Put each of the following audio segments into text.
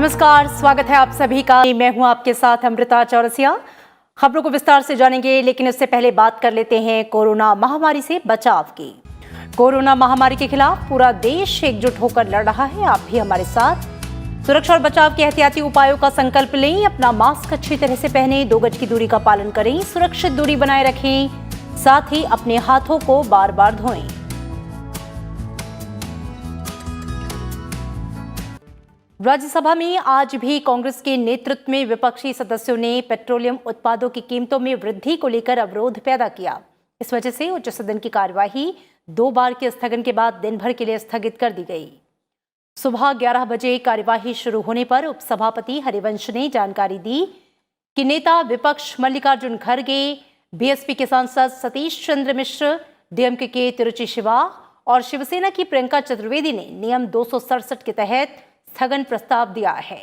नमस्कार, स्वागत है आप सभी का। मैं हूं आपके साथ अमृता चौरसिया। खबरों को विस्तार से जानेंगे, लेकिन इससे पहले बात कर लेते हैं कोरोना महामारी से बचाव की। कोरोना महामारी के खिलाफ पूरा देश एकजुट होकर लड़ रहा है। आप भी हमारे साथ सुरक्षा और बचाव के एहतियाती उपायों का संकल्प लें। अपना मास्क अच्छी तरह से पहने, 2 गज की दूरी का पालन करें, सुरक्षित दूरी बनाए रखें, साथ ही अपने हाथों को बार बार धोएं। राज्यसभा में आज भी कांग्रेस के नेतृत्व में विपक्षी सदस्यों ने पेट्रोलियम उत्पादों की कीमतों में वृद्धि को लेकर अवरोध पैदा किया। इस वजह से उच्च सदन की कार्यवाही 2 बार के स्थगन के बाद दिन भर के लिए स्थगित कर दी गई। सुबह 11 बजे कार्यवाही शुरू होने पर उपसभापति हरिवंश ने जानकारी दी कि नेता विपक्ष मल्लिकार्जुन खड़गे, बीएसपी के सांसद सतीश चंद्र मिश्र, डीएमके के तिरुचि शिवा और शिवसेना की प्रियंका चतुर्वेदी ने नियम 267 के तहत स्थगन प्रस्ताव दिया है।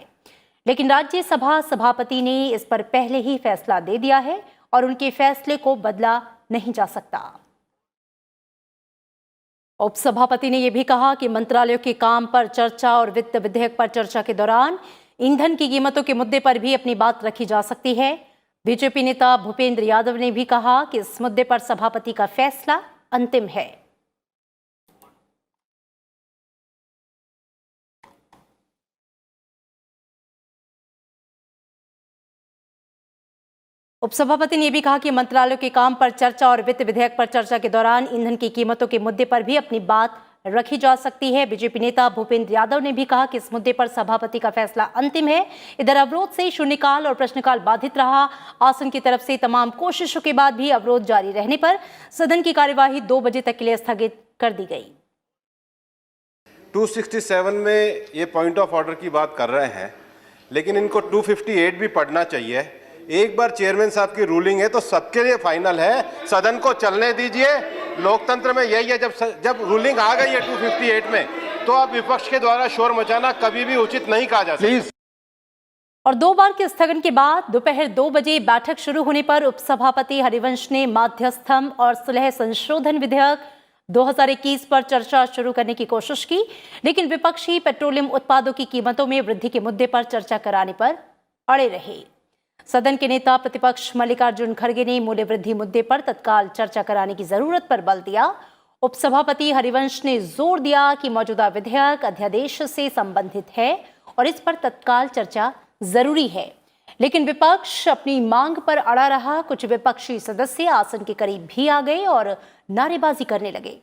लेकिन राज्यसभा सभापति ने इस पर पहले ही फैसला दे दिया है और उनके फैसले को बदला नहीं जा सकता। उपसभापति ने यह भी कहा कि मंत्रालयों के काम पर चर्चा और वित्त विधेयक पर चर्चा के दौरान ईंधन की कीमतों के मुद्दे पर भी अपनी बात रखी जा सकती है। बीजेपी नेता भूपेंद्र यादव ने भी कहा कि इस मुद्दे पर सभापति का फैसला अंतिम है। उपसभापति ने यह भी कहा कि मंत्रालयों के काम पर चर्चा और वित्त विधेयक पर चर्चा के दौरान ईंधन की कीमतों के मुद्दे पर भी अपनी बात रखी जा सकती है। बीजेपी नेता भूपेंद्र यादव ने भी कहा कि इस मुद्दे पर सभापति का फैसला अंतिम है। इधर अवरोध से शून्यकाल और प्रश्नकाल बाधित रहा। आसन की तरफ से तमाम कोशिशों के बाद भी अवरोध जारी रहने पर सदन की कार्यवाही 2 बजे तक के लिए स्थगित कर दी गई। 267 में ये पॉइंट ऑफ ऑर्डर की बात कर रहे हैं, लेकिन इनको 258 भी पढ़ना चाहिए। एक बार चेयरमैन साहब की रूलिंग है तो सबके लिए फाइनल है, सदन को चलने दीजिए। लोकतंत्र में यही है, जब रूलिंग आ गई है 258 में, तो अब विपक्ष के द्वारा शोर मचाना कभी भी उचित नहीं कहा जा सकता। और 2 बार के स्थगन के बाद दोपहर 2 बजे बैठक शुरू होने पर उपसभापति हरिवंश ने मध्यस्थम और सुलह संशोधन विधेयक 2021 पर चर्चा शुरू करने की कोशिश की, लेकिन विपक्षी पेट्रोलियम उत्पादों की कीमतों में वृद्धि के मुद्दे पर चर्चा कराने पर अड़े रहे। सदन के नेता प्रतिपक्ष मल्लिकार्जुन खड़गे ने मूल्य वृद्धि मुद्दे पर तत्काल चर्चा कराने की जरूरत पर बल दिया। उपसभापति हरिवंश ने जोर दिया कि मौजूदा विधेयक अध्यादेश से संबंधित है और इस पर तत्काल चर्चा जरूरी है, लेकिन विपक्ष अपनी मांग पर अड़ा रहा। कुछ विपक्षी सदस्य आसन के करीब भी आ गए और नारेबाजी करने लगे।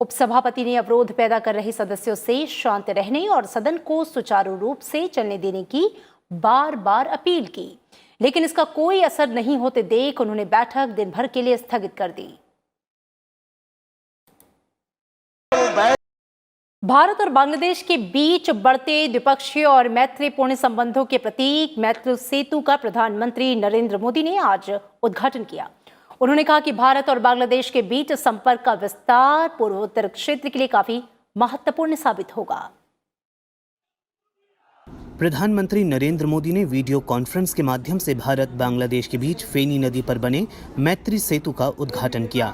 उपसभापति ने अवरोध पैदा कर रहे सदस्यों से शांत रहने और सदन को सुचारू रूप से चलने देने की बार बार अपील की, लेकिन इसका कोई असर नहीं होते देख उन्होंने बैठक दिन भर के लिए स्थगित कर दी। भारत और बांग्लादेश के बीच बढ़ते द्विपक्षीय और मैत्रीपूर्ण संबंधों के प्रतीक मैत्री सेतु का प्रधानमंत्री नरेंद्र मोदी ने आज उद्घाटन किया। उन्होंने कहा कि भारत और बांग्लादेश के बीच संपर्क का विस्तार पूर्वोत्तर क्षेत्र के लिए काफी महत्वपूर्ण साबित होगा। प्रधानमंत्री नरेंद्र मोदी ने वीडियो कॉन्फ्रेंस के माध्यम से भारत बांग्लादेश के बीच फेनी नदी पर बने मैत्री सेतु का उद्घाटन किया।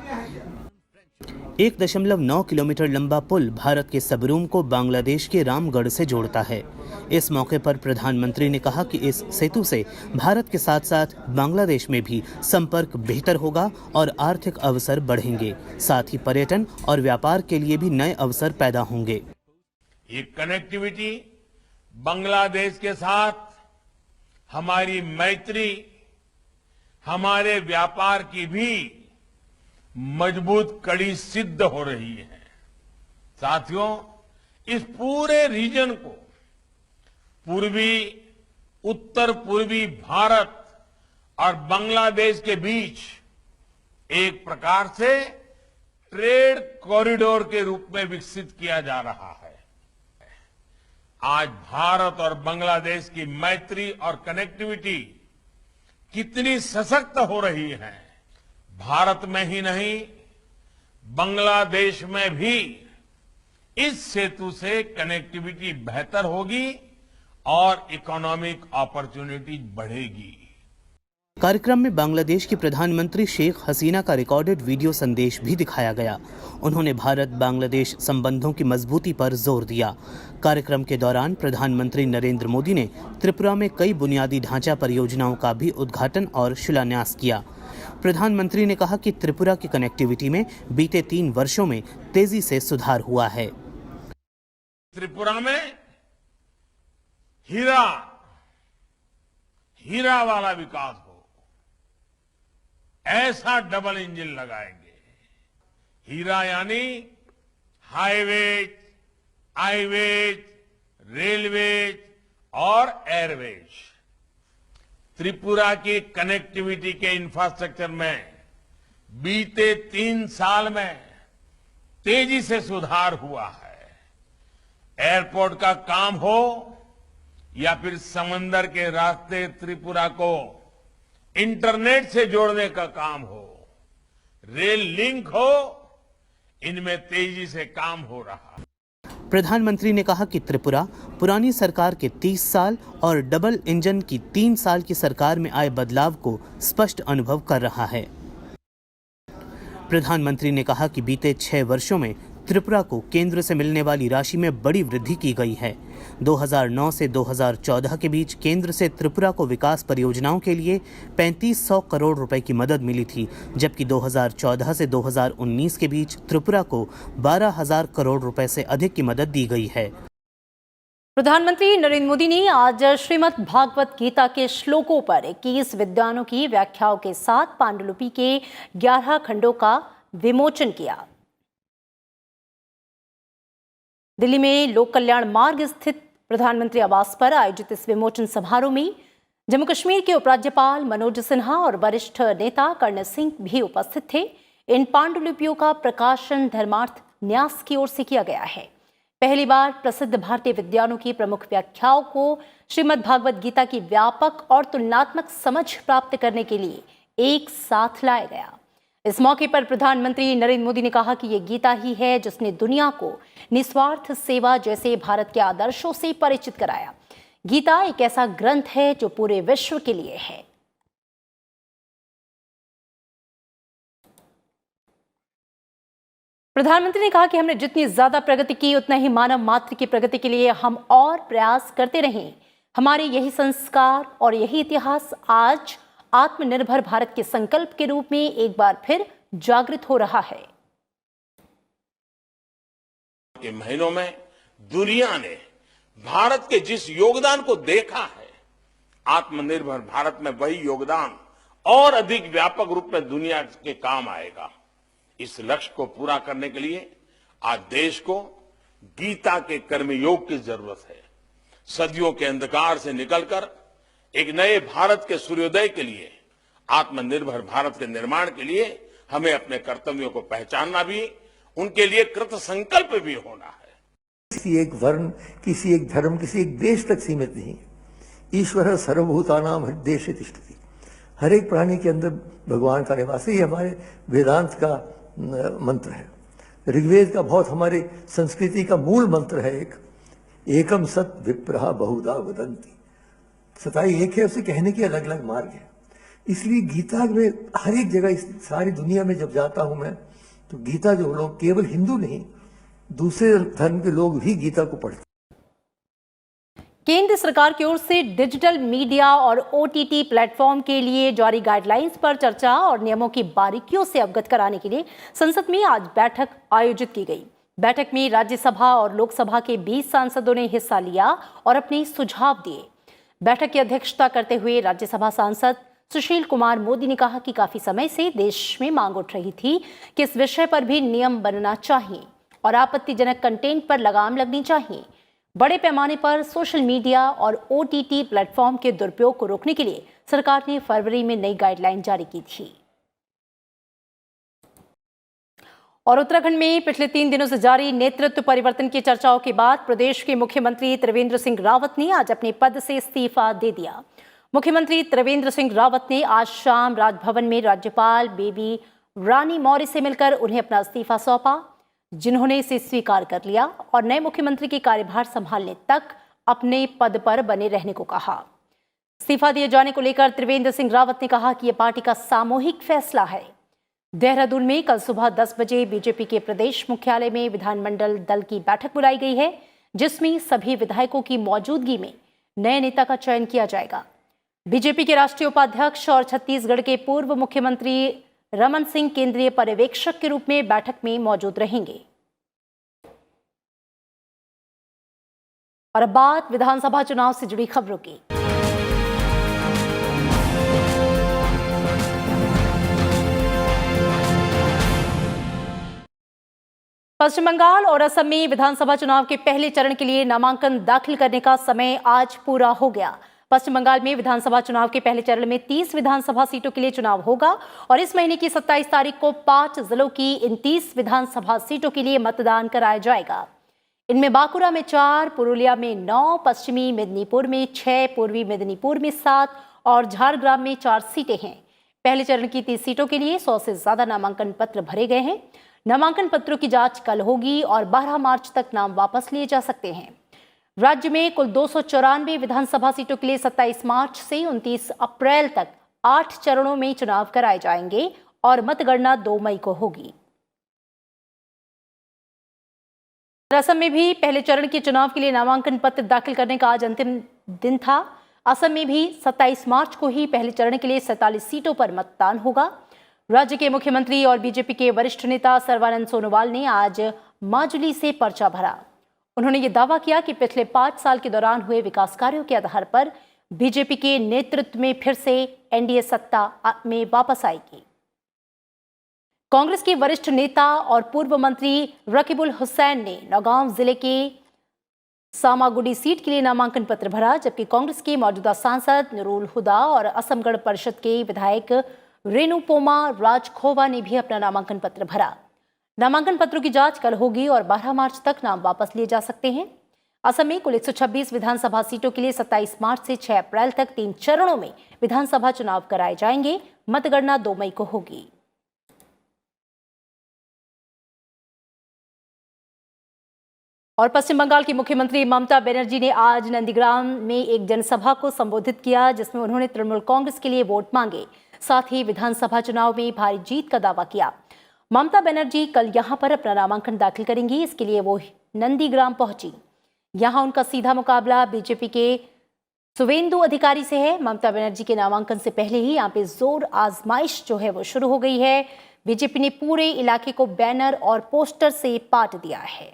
1.9 किलोमीटर लंबा पुल भारत के सबरूम को बांग्लादेश के रामगढ़ से जोड़ता है। इस मौके पर प्रधानमंत्री ने कहा कि इस सेतु से भारत के साथ साथ बांग्लादेश में भी संपर्क बेहतर होगा और आर्थिक अवसर बढ़ेंगे, साथ ही पर्यटन और व्यापार के लिए भी नए अवसर पैदा होंगे। ये कनेक्टिविटी बांग्लादेश के साथ हमारी मैत्री, हमारे व्यापार की भी मजबूत कड़ी सिद्ध हो रही है। साथियों, इस पूरे रीजन को पूर्वी, उत्तर पूर्वी भारत और बांग्लादेश के बीच एक प्रकार से ट्रेड कॉरिडोर के रूप में विकसित किया जा रहा है। आज भारत और बांग्लादेश की मैत्री और कनेक्टिविटी कितनी सशक्त हो रही है। भारत में ही नहीं, बांग्लादेश में भी इस सेतु से कनेक्टिविटी बेहतर होगी और इकोनॉमिक अपॉर्चुनिटी बढ़ेगी। कार्यक्रम में बांग्लादेश की प्रधानमंत्री शेख हसीना का रिकॉर्डेड वीडियो संदेश भी दिखाया गया। उन्होंने भारत बांग्लादेश संबंधों की मजबूती पर जोर दिया। कार्यक्रम के दौरान प्रधानमंत्री नरेंद्र मोदी ने त्रिपुरा में कई बुनियादी ढांचा परियोजनाओं का भी उद्घाटन और शिलान्यास किया। प्रधानमंत्री ने कहा कि त्रिपुरा की कनेक्टिविटी में बीते 3 वर्षों में तेजी से सुधार हुआ है। त्रिपुरा में हीरा वाला विकास हो, ऐसा डबल इंजन लगाएंगे। हीरा यानी हाईवेज, आईवेज, रेलवेज और एयरवेज। त्रिपुरा की कनेक्टिविटी के इंफ्रास्ट्रक्चर में बीते 3 साल में तेजी से सुधार हुआ है। एयरपोर्ट का काम हो या फिर समंदर के रास्ते त्रिपुरा को इंटरनेट से जोड़ने का काम हो, रेल लिंक हो, इनमें तेजी से काम हो रहा है। प्रधानमंत्री ने कहा कि त्रिपुरा पुरानी सरकार के 30 साल और डबल इंजन की 3 साल की सरकार में आए बदलाव को स्पष्ट अनुभव कर रहा है। प्रधानमंत्री ने कहा कि बीते 6 वर्षों में त्रिपुरा को केंद्र से मिलने वाली राशि में बड़ी वृद्धि की गई है। 2009 से 2014 के बीच केंद्र से त्रिपुरा को विकास परियोजनाओं के लिए 3500 करोड़ रुपए की मदद मिली थी, जबकि 2014 से 2019 के बीच त्रिपुरा को 12,000 करोड़ रुपए से अधिक की मदद दी गई है। प्रधानमंत्री नरेंद्र मोदी ने आज श्रीमद् भागवत गीता के श्लोकों पर 21 विद्वानों की व्याख्याओं के साथ पांडुलिपि के 11 खंडों का विमोचन किया। दिल्ली में लोक कल्याण मार्ग स्थित प्रधानमंत्री आवास पर आयोजित इस विमोचन समारोह में जम्मू कश्मीर के उपराज्यपाल मनोज सिन्हा और वरिष्ठ नेता कर्ण सिंह भी उपस्थित थे। इन पांडुलिपियों का प्रकाशन धर्मार्थ न्यास की ओर से किया गया है। पहली बार प्रसिद्ध भारतीय विद्वानों की प्रमुख व्याख्याओं को श्रीमद् भागवत गीता की व्यापक और तुलनात्मक समझ प्राप्त करने के लिए एक साथ लाया गया। इस मौके पर प्रधानमंत्री नरेंद्र मोदी ने कहा कि ये गीता ही है जिसने दुनिया को निस्वार्थ सेवा जैसे भारत के आदर्शों से परिचित कराया। गीता एक ऐसा ग्रंथ है जो पूरे विश्व के लिए है। प्रधानमंत्री ने कहा कि हमने जितनी ज्यादा प्रगति की उतना ही मानव मात्र की प्रगति के लिए हम और प्रयास करते रहें। हमारे यही संस्कार और यही इतिहास आज आत्मनिर्भर भारत के संकल्प के रूप में एक बार फिर जागृत हो रहा है। के महीनों में दुनिया ने भारत के जिस योगदान को देखा है, आत्मनिर्भर भारत में वही योगदान और अधिक व्यापक रूप में दुनिया के काम आएगा। इस लक्ष्य को पूरा करने के लिए आज देश को गीता के कर्मयोग की जरूरत है। सदियों के अंधकार से निकलकर एक नए भारत के सूर्योदय के लिए, आत्मनिर्भर भारत के निर्माण के लिए हमें अपने कर्तव्यों को पहचानना भी, उनके लिए कृत संकल्प भी होना है। किसी एक वर्ण, किसी एक धर्म, किसी एक देश तक सीमित नहीं। ईश्वर सर्वभूतानां हृदयेषु तिष्ठति। हर एक प्राणी के अंदर भगवान का निवास है। ये हमारे वेदांत का मंत्र है। ऋग्वेद का बहुत हमारे संस्कृति का मूल मंत्र है। एकम सत विप्रहा बहुधा वदंती। सताई एक है, उसे कहने के अलग अलग मार्ग है। इसलिए गीता में हर एक जगह, इस सारी दुनिया में जब जाता हूं मैं, तो गीता जो लोग केवल हिंदू नहीं, दूसरे धर्म के लोग भी गीता को पढ़ते। केंद्र सरकार की ओर से डिजिटल मीडिया और OTT प्लेटफॉर्म के लिए जारी गाइडलाइंस पर चर्चा और नियमों की बारीकियों से अवगत कराने के लिए संसद में आज बैठक आयोजित की गई। बैठक में राज्यसभा और लोकसभा के 20 सांसदों ने हिस्सा लिया और अपने सुझाव दिए। बैठक की अध्यक्षता करते हुए राज्यसभा सांसद सुशील कुमार मोदी ने कहा कि काफी समय से देश में मांग उठ रही थी कि इस विषय पर भी नियम बनना चाहिए और आपत्तिजनक कंटेंट पर लगाम लगनी चाहिए। बड़े पैमाने पर सोशल मीडिया और OTT प्लेटफॉर्म के दुरुपयोग को रोकने के लिए सरकार ने फरवरी में नई गाइडलाइन जारी की थी। और उत्तराखंड में पिछले 3 दिनों से जारी नेतृत्व परिवर्तन की चर्चाओं के बाद प्रदेश के मुख्यमंत्री त्रिवेंद्र सिंह रावत ने आज अपने पद से इस्तीफा दे दिया। मुख्यमंत्री त्रिवेंद्र सिंह रावत ने आज शाम राजभवन में राज्यपाल बेबी रानी मौर्य से मिलकर उन्हें अपना इस्तीफा सौंपा, जिन्होंने इसे स्वीकार कर लिया और नए मुख्यमंत्री के कार्यभार संभालने तक अपने पद पर बने रहने को कहा। इस्तीफा दिए जाने को लेकर त्रिवेंद्र सिंह रावत ने कहा कि यह पार्टी का सामूहिक फैसला है। देहरादून में कल सुबह 10 बजे बीजेपी के प्रदेश मुख्यालय में विधानमंडल दल की बैठक बुलाई गई है, जिसमें सभी विधायकों की मौजूदगी में नए नेता का चयन किया जाएगा। बीजेपी के राष्ट्रीय उपाध्यक्ष और छत्तीसगढ़ के पूर्व मुख्यमंत्री रमन सिंह केंद्रीय पर्यवेक्षक के रूप में बैठक में मौजूद रहेंगे। और अब बात विधानसभा चुनाव से जुड़ी खबरों की। पश्चिम बंगाल और असम में विधानसभा चुनाव के पहले चरण के लिए नामांकन दाखिल करने का समय आज पूरा हो गया। पश्चिम बंगाल में विधानसभा चुनाव के पहले चरण में 30 विधानसभा सीटों के लिए चुनाव होगा और इस महीने की 27 तारीख को 5 जिलों की इन 30 विधानसभा सीटों के लिए मतदान कराया जाएगा। इनमें बांकुरा में 4, पुरुलिया में 9, पश्चिमी मेदिनीपुर में 6, पूर्वी मेदिनीपुर में 7 और झारग्राम में 4 सीटें हैं। पहले चरण की 30 सीटों के लिए 100 से ज्यादा नामांकन पत्र भरे गए हैं। नामांकन पत्रों की जांच कल होगी और 12 मार्च तक नाम वापस लिए जा सकते हैं। राज्य में कुल 294 विधानसभा सीटों के लिए 27 मार्च से 29 अप्रैल तक 8 चरणों में चुनाव कराए जाएंगे और मतगणना 2 मई को होगी। असम में भी पहले चरण के चुनाव के लिए नामांकन पत्र दाखिल करने का आज अंतिम दिन था। असम में भी 27 मार्च को ही पहले चरण के लिए 47 सीटों पर मतदान होगा। राज्य के मुख्यमंत्री और बीजेपी के वरिष्ठ नेता सर्बानंद सोनोवाल ने आज माजुली से पर्चा भरा। उन्होंने ये दावा किया कि पिछले 5 साल के दौरान हुए विकास कार्यों के आधार पर बीजेपी के नेतृत्व में फिर से एनडीए सत्ता में वापस आएगी। कांग्रेस के वरिष्ठ नेता और पूर्व मंत्री रकीबुल हुसैन ने नौगांव जिले के सामागुड़ी सीट के लिए नामांकन पत्र भरा, जबकि कांग्रेस के मौजूदा सांसद नुरुल हुदा और असम गण परिषद के विधायक रेणुपोमा राजखोवा ने भी अपना नामांकन पत्र भरा। नामांकन पत्रों की जांच कल होगी और 12 मार्च तक नाम वापस लिए जा सकते हैं। असम में कुल 126 विधानसभा सीटों के लिए 27 मार्च से 6 अप्रैल तक 3 चरणों में विधानसभा चुनाव कराए जाएंगे। मतगणना 2 मई को होगी। और पश्चिम बंगाल की मुख्यमंत्री ममता बनर्जी ने आज नंदीग्राम में एक जनसभा को संबोधित किया, जिसमें उन्होंने तृणमूल कांग्रेस के लिए वोट मांगे। साथ ही विधानसभा चुनाव में भारी जीत का दावा किया। ममता बनर्जी कल यहां पर अपना नामांकन दाखिल करेंगी। इसके लिए वो नंदीग्राम पहुंची। यहां उनका सीधा मुकाबला बीजेपी के सुवेंदु अधिकारी से है। ममता बनर्जी के नामांकन से पहले ही यहां पे जोर आजमाइश जो है वो शुरू हो गई है। बीजेपी ने पूरे इलाके को बैनर और पोस्टर से पाट दिया है।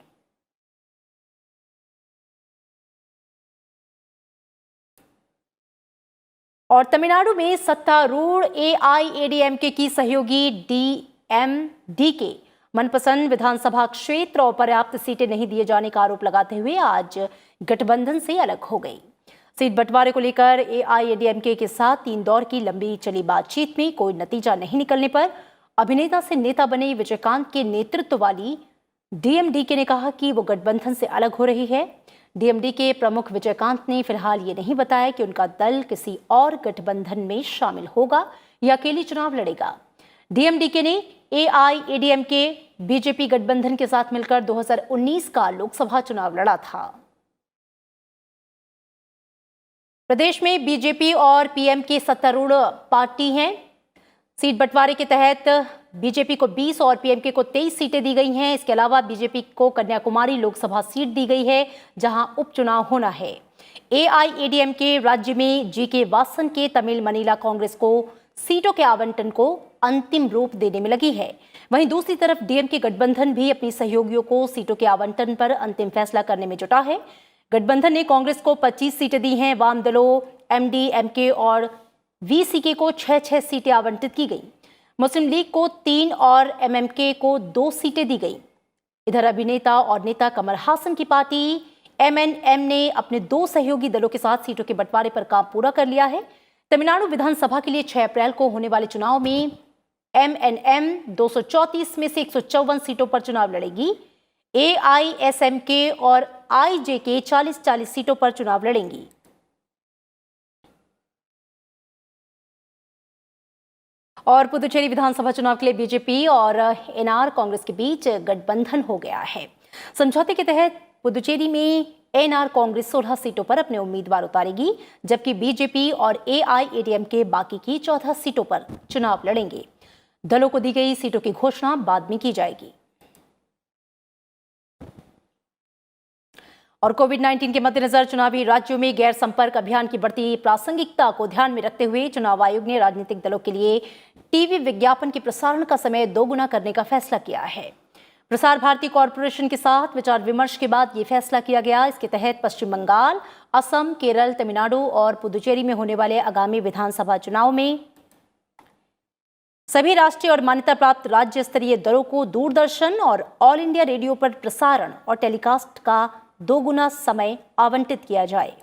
और तमिलनाडु में सत्तारूढ़ एआईएडीएमके की सहयोगी डीएमडीके मनपसंद विधानसभा क्षेत्र और पर्याप्त सीटें नहीं दिए जाने का आरोप लगाते हुए आज गठबंधन से अलग हो गई। सीट बंटवारे को लेकर एआईएडीएमके के साथ 3 दौर की लंबी चली बातचीत में कोई नतीजा नहीं निकलने पर अभिनेता से नेता बने विजयकांत के नेतृत्व वाली डीएमडीके ने कहा कि वो गठबंधन से अलग हो रही है। डीएमडीके प्रमुख विजयकांत ने फिलहाल ये नहीं बताया कि उनका दल किसी और गठबंधन में शामिल होगा या अकेले चुनाव लड़ेगा। डीएमडीके ने एआईएडीएमके बीजेपी गठबंधन के साथ मिलकर 2019 का लोकसभा चुनाव लड़ा था। प्रदेश में बीजेपी और पीएमके सत्तारूढ़ पार्टी हैं। सीट बंटवारे के तहत बीजेपी को 20 और पीएमके को 23 सीटें दी गई हैं। इसके अलावा बीजेपी को कन्याकुमारी लोकसभा सीट दी गई है, जहां उपचुनाव होना है। एआईएडीएमके राज्य में जीके वासन के तमिल मनीला कांग्रेस को सीटों के आवंटन को अंतिम रूप देने में लगी है। वहीं दूसरी तरफ डीएमके गठबंधन भी अपनी सहयोगियों को सीटों के आवंटन पर अंतिम फैसला करने में जुटा है। गठबंधन ने कांग्रेस को 25 सीटें दी हैं। वाम दलों एमडीएमके और वीसीके को 6-6 सीटें आवंटित की गई। मुस्लिम लीग को 3 और एमएमके को 2 सीटें दी गई। इधर अभिनेता और नेता कमल हासन की पार्टी एमएनएम ने अपने 2 सहयोगी दलों के साथ सीटों के बंटवारे पर काम पूरा कर लिया है। तमिलनाडु विधानसभा के लिए 6 अप्रैल को होने वाले चुनाव में एमएनएम 234 में से 154 सीटों पर चुनाव लड़ेगी। एआईएसएमके और आईजेके 40-40 सीटों पर चुनाव लड़ेंगी। और पुदुचेरी विधानसभा चुनाव के लिए बीजेपी और एनआर कांग्रेस के बीच गठबंधन हो गया है। समझौते के तहत पुदुचेरी में एनआर कांग्रेस 16 सीटों पर अपने उम्मीदवार उतारेगी, जबकि बीजेपी और एआईएडीएमके बाकी की 14 सीटों पर चुनाव लड़ेंगे। दलों को दी गई सीटों की घोषणा बाद में की जाएगी। और कोविड-19 के मद्देनजर चुनावी राज्यों में गैर संपर्क अभियान की बढ़ती प्रासंगिकता को ध्यान में रखते हुए चुनाव आयोग ने राजनीतिक दलों के लिए टीवी विज्ञापन के प्रसारण का समय दोगुना करने का फैसला किया है। प्रसार भारती कॉरपोरेशन के साथ विचार विमर्श के बाद ये फैसला किया गया। इसके तहत पश्चिम बंगाल, असम, केरल, तमिलनाडु और पुदुचेरी में होने वाले आगामी विधानसभा चुनाव में सभी राष्ट्रीय और मान्यता प्राप्त राज्य स्तरीय दलों को दूरदर्शन और ऑल इंडिया रेडियो पर प्रसारण और टेलीकास्ट का दोगुना समय आवंटित किया जाए।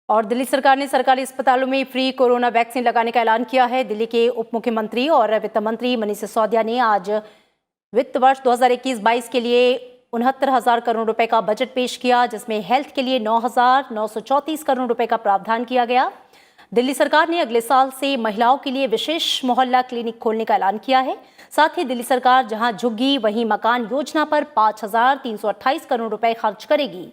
और दिल्ली सरकार ने सरकारी अस्पतालों में फ्री कोरोना वैक्सीन लगाने का ऐलान किया है। दिल्ली के उप मुख्यमंत्री और वित्त मंत्री मनीष सिसोदिया ने आज वित्त वर्ष 2021-22 के लिए 69,000 करोड़ रुपए का बजट पेश किया, जिसमें हेल्थ के लिए 9,934 करोड़ रुपए का प्रावधान किया गया। दिल्ली सरकार ने अगले साल से महिलाओं के लिए विशेष मोहल्ला क्लिनिक खोलने का ऐलान किया है। साथ ही दिल्ली सरकार जहां झुग्गी वहीं मकान योजना पर 5,328 करोड़ रुपए खर्च करेगी।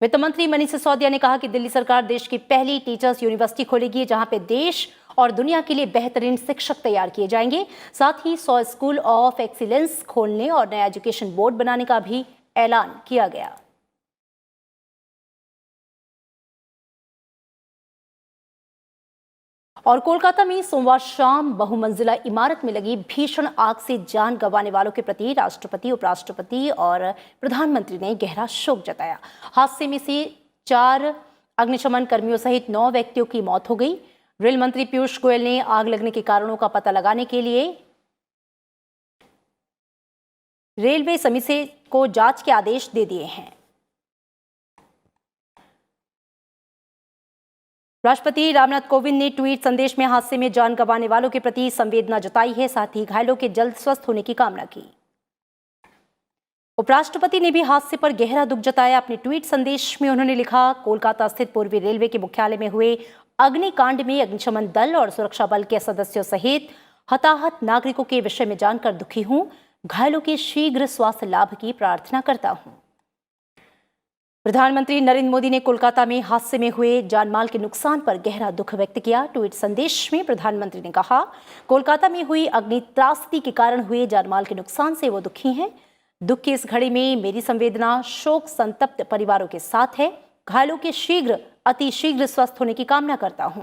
वित्त मंत्री मनीष सिसोदिया ने कहा कि दिल्ली सरकार देश की पहली टीचर्स यूनिवर्सिटी खोलेगी, जहां पे देश और दुनिया के लिए बेहतरीन शिक्षक तैयार किए जाएंगे। साथ ही 100 स्कूल ऑफ एक्सीलेंस खोलने और नया एजुकेशन बोर्ड बनाने का भी ऐलान किया गया। और कोलकाता में सोमवार शाम बहुमंजिला इमारत में लगी भीषण आग से जान गंवाने वालों के प्रति राष्ट्रपति, उपराष्ट्रपति और प्रधानमंत्री ने गहरा शोक जताया। हादसे में से 4 अग्निशमन कर्मियों सहित 9 व्यक्तियों की मौत हो गई। रेल मंत्री पीयूष गोयल ने आग लगने के कारणों का पता लगाने के लिए रेलवे समिति को जांच के आदेश दे दिए हैं। राष्ट्रपति रामनाथ कोविंद ने ट्वीट संदेश में हादसे में जान गंवाने वालों के प्रति संवेदना जताई है। साथ ही घायलों के जल्द स्वस्थ होने की कामना की। उपराष्ट्रपति ने भी हादसे पर गहरा दुख जताया। अपने ट्वीट संदेश में उन्होंने लिखा, कोलकाता स्थित पूर्वी रेलवे के मुख्यालय में हुए अग्निकांड में अग्निशमन दल और सुरक्षा बल के सदस्यों सहित हताहत नागरिकों के विषय में जानकर दुखी हूं। घायलों के शीघ्र स्वास्थ्य लाभ की प्रार्थना करता हूं। प्रधानमंत्री नरेंद्र मोदी ने कोलकाता में हादसे में हुए जानमाल के नुकसान पर गहरा दुख व्यक्त किया। ट्वीट संदेश में प्रधानमंत्री ने कहा, कोलकाता में हुई अग्नि त्रासदी के कारण हुए जानमाल के नुकसान से वो दुखी हैं। दुख की इस घड़ी में मेरी संवेदना शोक संतप्त परिवारों के साथ है। घायलों के अतिशीघ्र स्वस्थ होने की कामना करता हूं।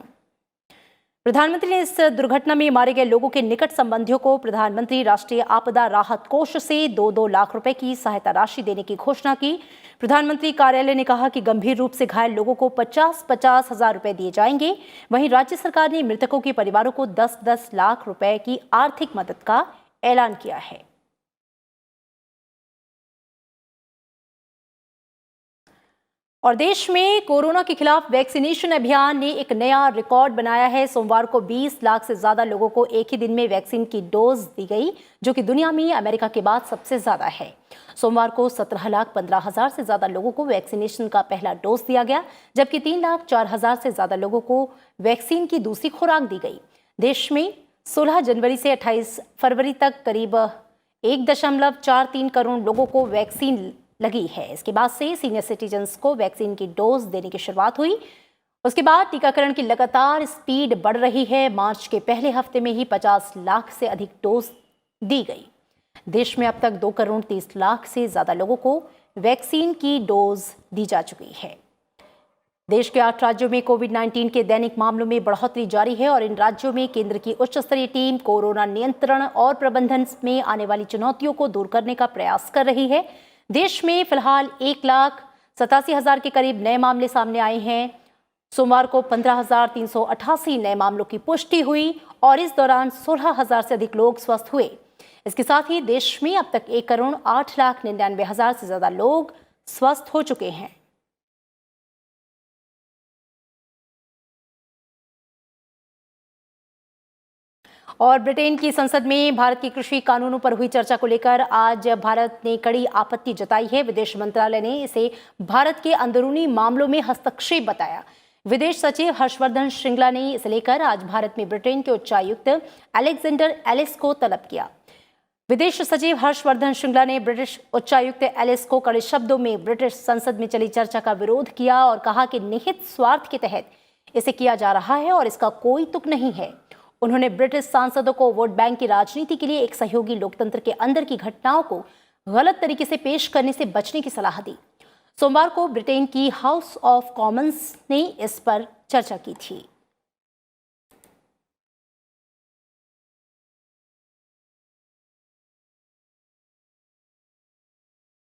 प्रधानमंत्री ने इस दुर्घटना में मारे गए लोगों के निकट संबंधियों को प्रधानमंत्री राष्ट्रीय आपदा राहत कोष से 2-2 लाख रुपए की सहायता राशि देने की घोषणा की। प्रधानमंत्री कार्यालय ने कहा कि गंभीर रूप से घायल लोगों को 50-50 हजार रुपए दिए जाएंगे। वहीं राज्य सरकार ने मृतकों के परिवारों को 10-10 लाख रुपए की आर्थिक मदद का ऐलान किया है। और देश में कोरोना के खिलाफ वैक्सीनेशन अभियान ने एक नया रिकॉर्ड बनाया है। सोमवार को 20 लाख से ज्यादा लोगों को एक ही दिन में वैक्सीन की डोज दी गई, जो कि दुनिया में अमेरिका के बाद सबसे ज्यादा है। सोमवार को 17,15,000 से ज्यादा लोगों को वैक्सीनेशन का पहला डोज दिया गया, जबकि 3,04,000 से ज्यादा लोगों को वैक्सीन की दूसरी खुराक दी गई। देश में 16 जनवरी से 28 फरवरी तक करीब 1.43 करोड़ लोगों को वैक्सीन लगी है। इसके बाद से सीनियर सिटीजन्स को वैक्सीन की डोज देने की शुरुआत हुई। उसके बाद टीकाकरण की लगातार स्पीड बढ़ रही है। मार्च के पहले हफ्ते में ही 50 लाख से अधिक डोज दी गई। देश में अब तक 2.30 करोड़ से ज्यादा लोगों को वैक्सीन की डोज दी जा चुकी है। देश के 8 राज्यों में कोविड-19 के दैनिक मामलों में बढ़ोतरी जारी है और इन राज्यों में केंद्र की उच्च स्तरीय टीम कोरोना नियंत्रण और प्रबंधन में आने वाली चुनौतियों को दूर करने का प्रयास कर रही है। देश में फिलहाल 1,87,000 के करीब नए मामले सामने आए हैं। सोमवार को 15,388 नए मामलों की पुष्टि हुई और इस दौरान 16,000 से अधिक लोग स्वस्थ हुए। इसके साथ ही देश में अब तक 1,08,99,000 से ज्यादा लोग स्वस्थ हो चुके हैं। और ब्रिटेन की संसद में भारत के कृषि कानूनों पर हुई चर्चा को लेकर आज भारत ने कड़ी आपत्ति जताई है। विदेश मंत्रालय ने इसे भारत के अंदरूनी मामलों में हस्तक्षेप बताया। विदेश सचिव हर्षवर्धन श्रृंगला ने इसे लेकर आज भारत में ब्रिटेन के उच्चायुक्त अलेक्जेंडर एलिस को तलब किया। विदेश सचिव हर्षवर्धन श्रृंगला ने ब्रिटिश उच्चायुक्त एलिस को कड़े शब्दों में ब्रिटिश संसद में चली चर्चा का विरोध किया और कहा कि निहित स्वार्थ के तहत इसे किया जा रहा है और इसका कोई तुक नहीं है। उन्होंने ब्रिटिश सांसदों को वोट बैंक की राजनीति के लिए एक सहयोगी लोकतंत्र के अंदर की घटनाओं को गलत तरीके से पेश करने से बचने की सलाह दी। सोमवार को ब्रिटेन की हाउस ऑफ कॉमन्स ने इस पर चर्चा की थी।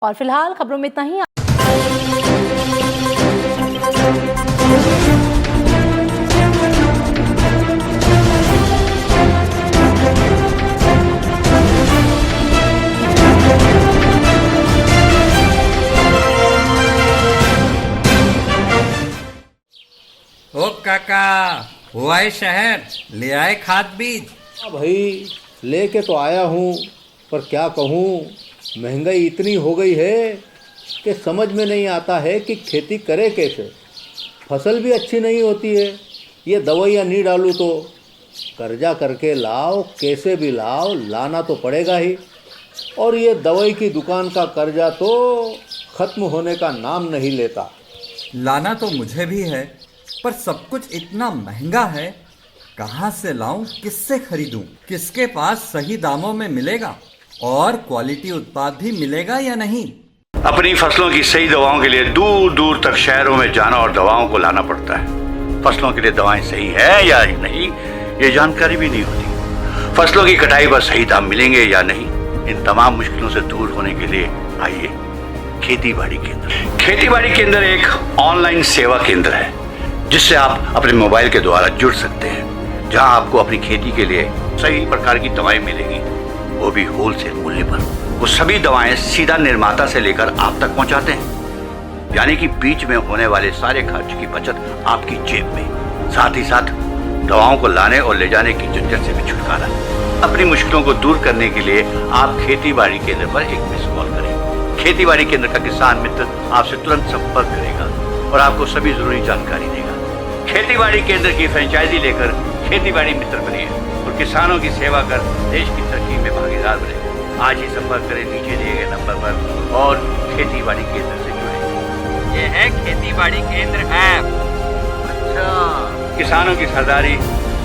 और फिलहाल खबरों में इतना ही। ओ काका, हुआ है शहर, ले आए खाद बीज। हाँ भाई, लेके तो आया हूँ, पर क्या कहूँ, महंगाई इतनी हो गई है कि समझ में नहीं आता है कि खेती करे कैसे। फसल भी अच्छी नहीं होती है, ये दवाइयाँ नहीं डालूँ तो कर्जा करके लाओ, कैसे भी लाओ, लाना तो पड़ेगा ही। और ये दवाई की दुकान का कर्जा तो ख़त्म होने का नाम नहीं लेता। लाना तो मुझे भी है, पर सब कुछ इतना महंगा है, कहाँ से लाऊं, किससे खरीदूं, किसके पास सही दामों में मिलेगा और क्वालिटी उत्पाद भी मिलेगा या नहीं। अपनी फसलों की सही दवाओं के लिए दूर दूर तक शहरों में जाना और दवाओं को लाना पड़ता है। फसलों के लिए दवाएं सही है या नहीं, ये जानकारी भी नहीं होती। फसलों की कटाई पर सही दाम मिलेंगे या नहीं, इन तमाम मुश्किलों से दूर होने के लिए आइए खेती बाड़ी केंद्र। खेती बाड़ी केंद्र एक ऑनलाइन सेवा केंद्र है जिससे आप अपने मोबाइल के द्वारा जुड़ सकते हैं, जहां आपको अपनी खेती के लिए सही प्रकार की दवाएं मिलेंगी, वो भी होलसेल मूल्य पर। वो सभी दवाएं सीधा निर्माता से लेकर आप तक पहुंचाते हैं, यानी कि बीच में होने वाले सारे खर्च की बचत आपकी जेब में। साथ ही साथ दवाओं को लाने और ले जाने की झंझट से भी छुटकारा। अपनी मुश्किलों को दूर करने के लिए आप खेती बाड़ी केंद्र पर एक मिस कॉल करें। खेती बाड़ी केंद्र का किसान मित्र आपसे तुरंत संपर्क करेगा और आपको सभी जरूरी जानकारी देगा। खेती बाड़ी केंद्र की फ्रेंचाइजी लेकर खेती बाड़ी मित्र बनिए और किसानों की सेवा कर देश की तरक्की में भागीदार बने। आज ही संपर्क करें नीचे दिए गए नंबर पर और खेती बाड़ी केंद्र से जुड़े। ये है खेती बाड़ी केंद्र ऐप। अच्छा, किसानों की सरदारी,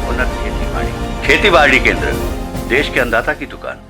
उन्नत खेती बाड़ी। खेती बाड़ी केंद्र, देश के अन्नदाता की दुकान।